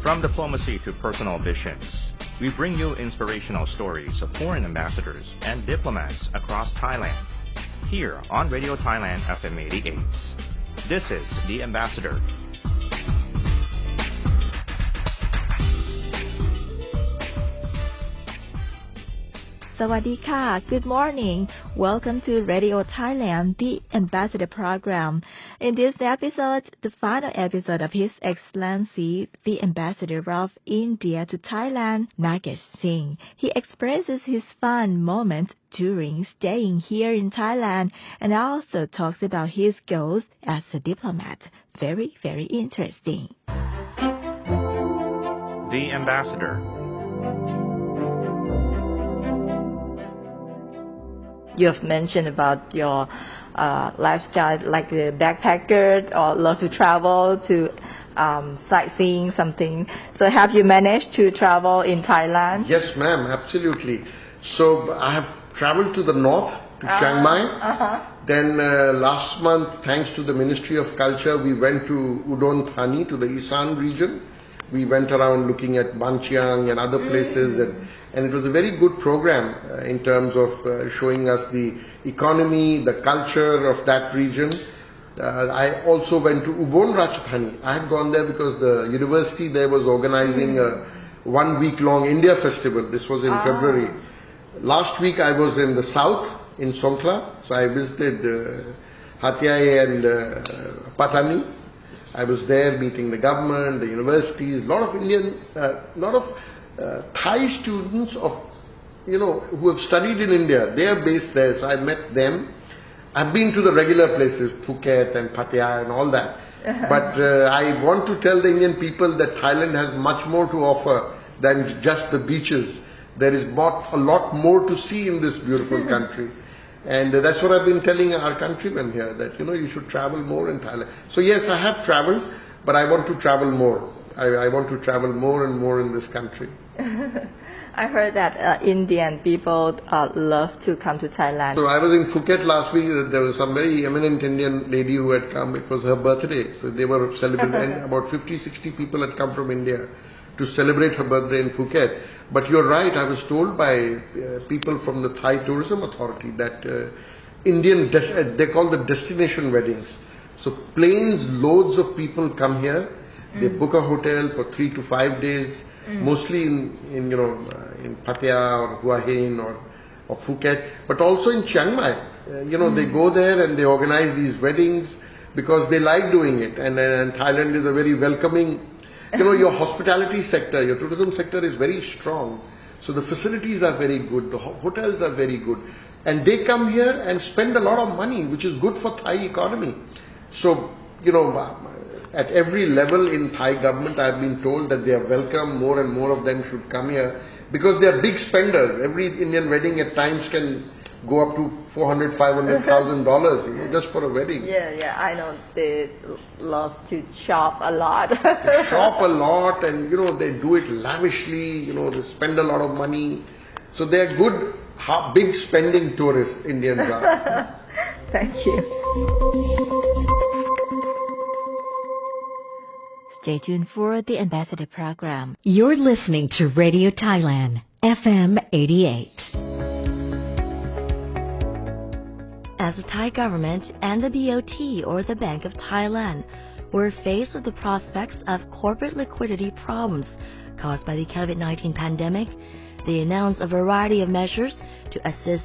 From diplomacy to personal visions, we bring you inspirational stories of foreign ambassadors and diplomats across Thailand. Here on Radio Thailand FM 88. This is The Ambassador. Sawadee Good morning. Welcome to Radio Thailand, the Ambassador program. In this episode, the final episode of His Excellency, the Ambassador of India to Thailand, Nagesh Singh. He expresses his fun moments during staying here in Thailand and also talks about his goals as a diplomat. Very, very interesting. The Ambassador. You have mentioned about your lifestyle, like a backpacker or love to travel to sightseeing something. So have you managed to travel in Thailand? Yes, ma'am, absolutely. So I have traveled to the north, to Chiang Mai. Then last month, thanks to the Ministry of Culture, we went to Udon Thani, to the Isan region. We went around looking at Banchiang and other places, and it was a very good program in terms of showing us the economy, the culture of that region. I also went to Ubon Ratchathani. I had gone there because the university there was organizing a 1 week long India festival. This was in February. Last week I was in the south, in Songkhla, so I visited Hatyai and Patani. I was there meeting the government, the universities, a lot of Thai students who have studied in India. They are based there, so I met them. I've been to the regular places, Phuket and Pattaya and all that. But I want to tell the Indian people that Thailand has much more to offer than just the beaches. There is a lot more to see in this beautiful country. And that's what I've been telling our countrymen here, that you should travel more in Thailand. So yes, I have traveled, but I want to travel more. I want to travel more and more in this country. I heard that Indian people love to come to Thailand. So I was in Phuket last week. There was some very eminent Indian lady who had come. It was her birthday. So they were celebrating. About 50-60 people had come from India to celebrate her birthday in Phuket. But you're right, I was told by people from the Thai Tourism Authority that they call the destination weddings. So planes, loads of people come here. They book a hotel for 3 to 5 days, mostly in Pattaya or Hua Hin or Phuket, but also in Chiang Mai. They go there and they organize these weddings because they like doing it. And Thailand is a very welcoming. Your hospitality sector, your tourism sector is very strong. So the facilities are very good, the hotels are very good. And they come here and spend a lot of money, which is good for Thai economy. So, at every level in Thai government, I have been told that they are welcome, more and more of them should come here. Because they are big spenders. Every Indian wedding at times can go up to $400,000-$500,000, just for a wedding. Yeah, I know they love to shop a lot. They shop a lot, and they do it lavishly. They spend a lot of money. So they are good, big spending tourists. Indians are. Thank you. Stay tuned for the Ambassador program. You're listening to Radio Thailand, FM 88. As the Thai government and the BOT, or the Bank of Thailand, were faced with the prospects of corporate liquidity problems caused by the COVID-19 pandemic, they announced a variety of measures to assist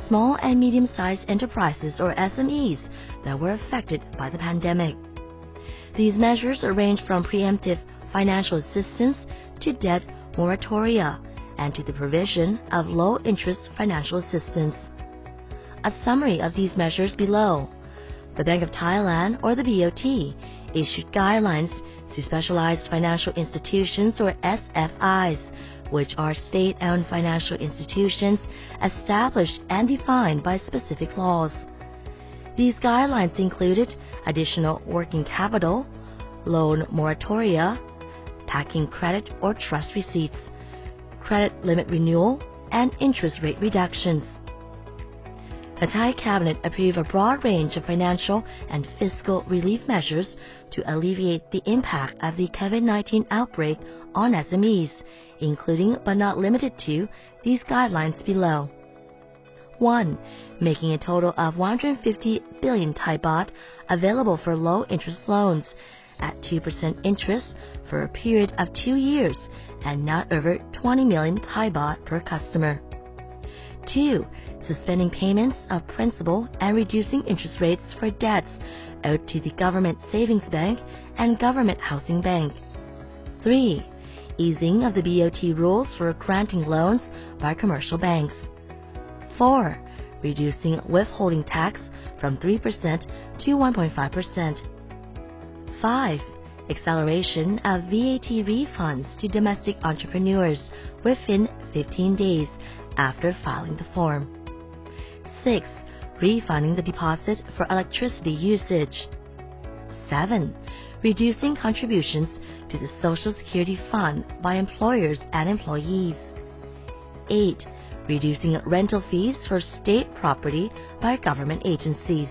small and medium-sized enterprises, or SMEs, that were affected by the pandemic. These measures range from preemptive financial assistance to debt moratoria and to the provision of low-interest financial assistance. A summary of these measures below. The Bank of Thailand, or the BOT, issued guidelines to specialized financial institutions, or SFIs, which are state-owned financial institutions established and defined by specific laws. These guidelines included additional working capital, loan moratoria, packing credit or trust receipts, credit limit renewal, and interest rate reductions. the Thai cabinet approved a broad range of financial and fiscal relief measures to alleviate the impact of the COVID-19 outbreak on SMEs, including but not limited to these guidelines below. 1. Making a total of 150 billion Thai baht available for low-interest loans at 2% interest for a period of 2 years and not over 20 million Thai baht per customer. 2. Suspending payments of principal and reducing interest rates for debts owed to the Government Savings Bank and Government Housing Bank. 3. Easing of the BOT rules for granting loans by commercial banks. 4. Reducing withholding tax from 3% to 1.5%. 5. Acceleration of VAT refunds to domestic entrepreneurs within 15 days after filing the form. 6. Refunding the deposit for electricity usage. 7. Reducing contributions to the Social Security Fund by employers and employees. 8. Reducing rental fees for state property by government agencies.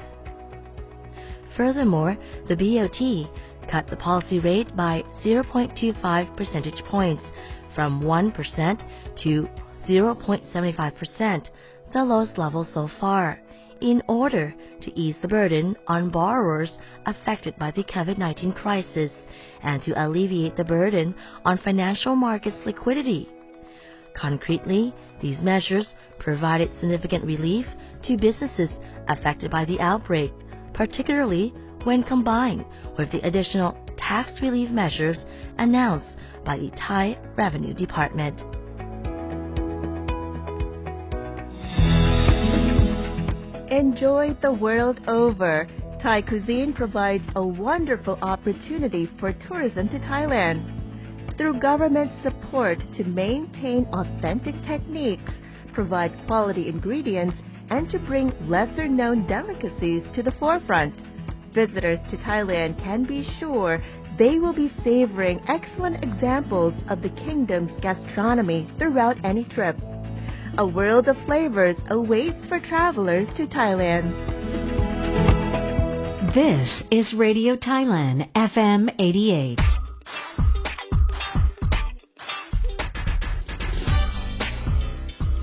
Furthermore, the BOT cut the policy rate by 0.25 percentage points from 1% to 0.75%, the lowest level so far, in order to ease the burden on borrowers affected by the COVID-19 crisis and to alleviate the burden on financial markets liquidity. Concretely, these measures provided significant relief to businesses affected by the outbreak, particularly when combined with the additional tax relief measures announced by the Thai Revenue Department. Enjoyed the world over, Thai cuisine provides a wonderful opportunity for tourism to Thailand. Through government support to maintain authentic techniques, provide quality ingredients, and to bring lesser-known delicacies to the forefront, visitors to Thailand can be sure they will be savoring excellent examples of the kingdom's gastronomy throughout any trip. A world of flavors awaits for travelers to Thailand. This is Radio Thailand, FM 88.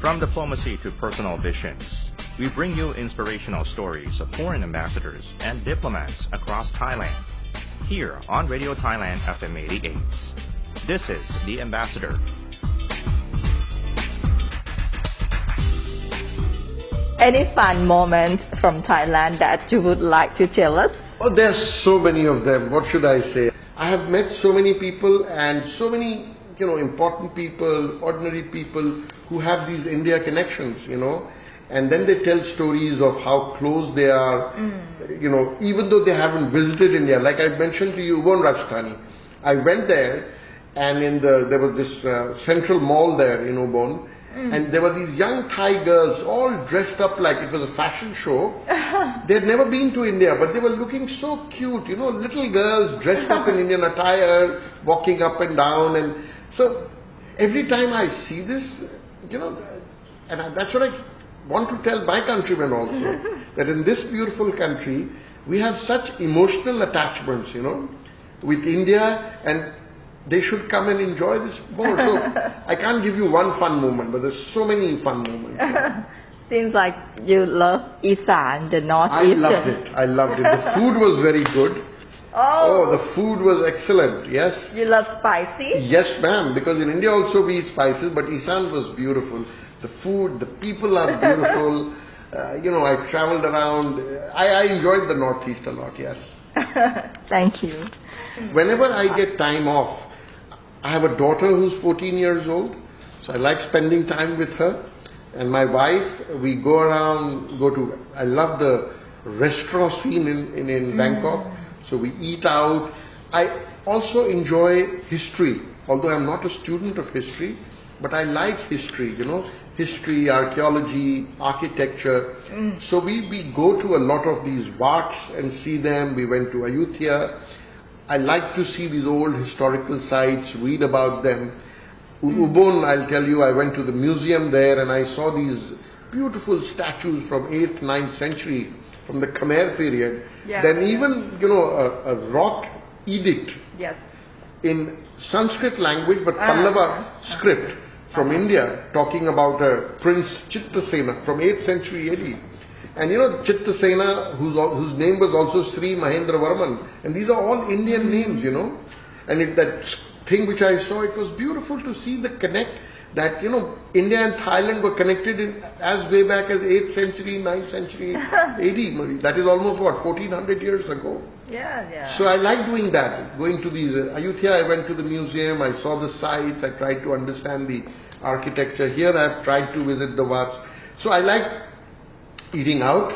From diplomacy to personal visions, we bring you inspirational stories of foreign ambassadors and diplomats across Thailand. Here on Radio Thailand, FM 88. This is The Ambassador. Any fun moment from Thailand that you would like to tell us? Oh, there's so many of them. What should I say? I have met so many people and so many, important people, ordinary people who have these India connections, and then they tell stories of how close they are, even though they haven't visited India. Like I mentioned to you, Ubon Rajasthani. I went there, and there was this central mall there in Ubon, and there were these young Thai girls all dressed up like it was a fashion show. They had never been to India, but they were looking so cute, little girls dressed up in Indian attire, walking up and down. And so every time I see this, and that's what I want to tell my countrymen also, that in this beautiful country, we have such emotional attachments, with India, and they should come and enjoy this more. So I can't give you one fun moment, but there's so many fun moments. Seems like you love Isan, the Northeast. I loved it. The food was very good. Oh, the food was excellent, yes. You love spicy? Yes, ma'am, because in India also we eat spices, but Isan was beautiful. The food, the people are beautiful. I traveled around. I enjoyed the Northeast a lot, yes. Thank you. Whenever I get time off, I have a daughter who's 14 years old, so I like spending time with her. And my wife, we go around, I love the restaurant scene in Bangkok, so we eat out. I also enjoy history, although I'm not a student of history, but I like history, history, archaeology, architecture. So we go to a lot of these walks and see them. We went to Ayutthaya. I like to see these old historical sites, read about them. Ubon, I'll tell you, I went to the museum there and I saw these beautiful statues from 8th, 9th century, from the Khmer period. Yeah. Then even, a rock edict Yes. in Sanskrit language, but Pallava script from India, talking about Prince Chittasena from 8th century AD. And Chittasena, whose name was also Sri Mahendra Varman. And these are all Indian names, And that thing which I saw, it was beautiful to see the connect that, India and Thailand were connected as way back as 8th century, 9th century AD. That is almost 1400 years ago. Yeah. So I like doing that, going to these, Ayutthaya, I went to the museum, I saw the sites, I tried to understand the architecture. Here I have tried to visit the Vats. So I like eating out,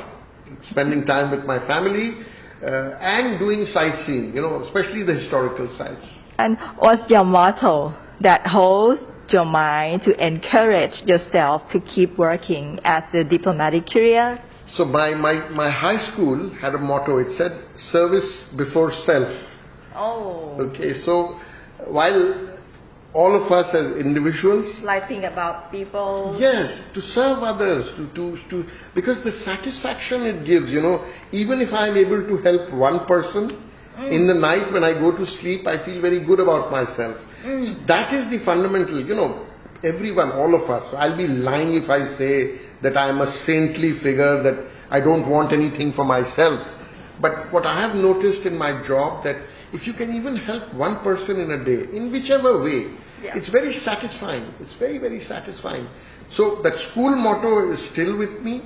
spending time with my family, and doing sightseeing, especially the historical sites. And what's your motto that holds your mind to encourage yourself to keep working at the diplomatic career? So my high school had a motto. It said, service before self. Oh. Okay, so while all of us as individuals, Like think about people. yes, to serve others, to because the satisfaction it gives, even if I am able to help one person, in the night when I go to sleep, I feel very good about myself. So that is the fundamental, everyone, all of us. I'll be lying if I say that I am a saintly figure, that I don't want anything for myself. But what I have noticed in my job, that if you can even help one person in a day, in whichever way, it's very satisfying. It's very, very satisfying. So that school motto is still with me.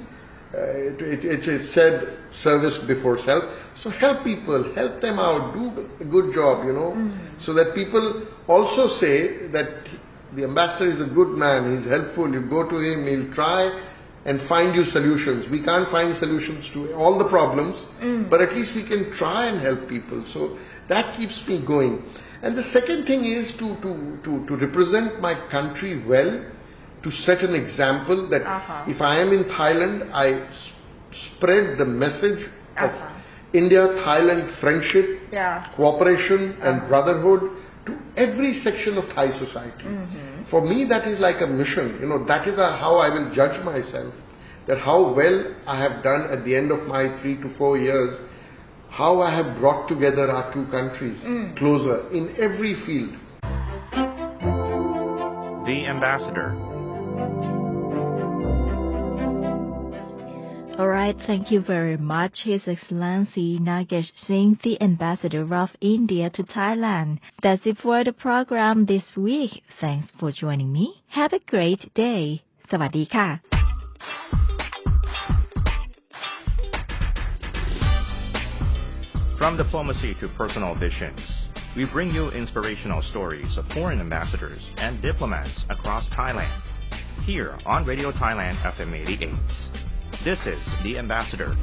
It said service before self. So help people, help them out, do a good job, so that people also say that the ambassador is a good man, he's helpful, you go to him, he'll try and find you solutions. We can't find solutions to all the problems, but at least we can try and help people. So that keeps me going. And the second thing is to represent my country well, to set an example that if I am in Thailand, I spread the message of India-Thailand friendship, cooperation and brotherhood to every section of Thai society. For me, that is like a mission. That is how I will judge myself, that how well I have done at the end of my 3 to 4 years, how I have brought together our two countries closer in every field. The Ambassador. All right, thank you very much, His Excellency Nagesh Singh, the Ambassador of India to Thailand. That's it for the program this week. Thanks for joining me. Have a great day. สวัสดีค่ะ From diplomacy to personal visions, we bring you inspirational stories of foreign ambassadors and diplomats across Thailand. Here on Radio Thailand FM 88. This is The Ambassador.